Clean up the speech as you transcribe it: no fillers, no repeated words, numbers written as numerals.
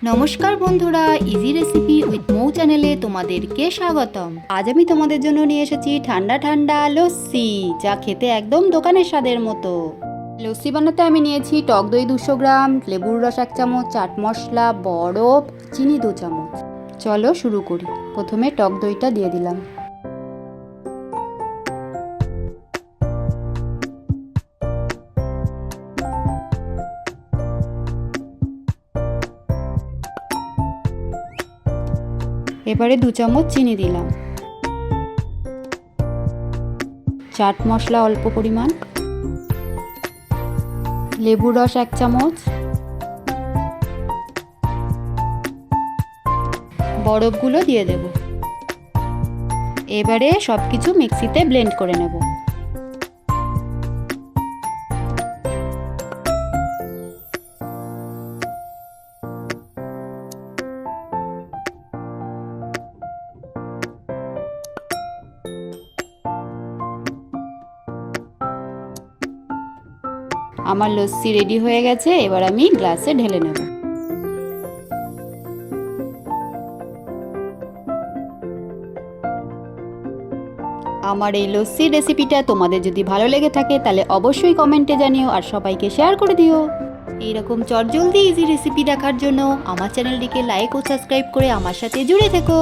নমস্কার বন্ধুরা, easy recipe with মৌ চ্যানেলে তোমাদেরকে স্বাগতম। আজ আমি তোমাদের জন্য নিয়ে এসেছি ঠান্ডা ঠান্ডা লস্যি, যা খেতে একদম দোকানের স্বাদের মতো। লস্যি বানাতে আমি নিয়েছি টক দই 200 গ্রাম, লেবুর রস 1 চামচ, চাট মশলা, বরফ, চিনি 2 চামচ। চলো শুরু করি। প্রথমে টক দইটা দিয়ে দিলাম। এবারে 2 চামচ চিনি দিলাম। চাট মশলা অল্প পরিমাণ, লেবুর রস 1 চামচ, বরফগুলো দিয়ে দেব। এবারে সবকিছু মিক্সিতে ব্লেন্ড করে নেব। আমার লস্যি রেডি হয়ে গেছে, এবার আমি গ্লাসে ঢেলে নেব। আমার এই লস্যির রেসিপিটা তোমাদের যদি ভালো লেগে থাকে তাহলে অবশ্যই কমেন্টে জানিও আর সবাইকে শেয়ার করে দিও। এইরকম চটজলদি ইজি রেসিপি দেখার জন্য আমার চ্যানেলটিকে লাইক ও সাবস্ক্রাইব করে আমার সাথে জুড়ে থেকো।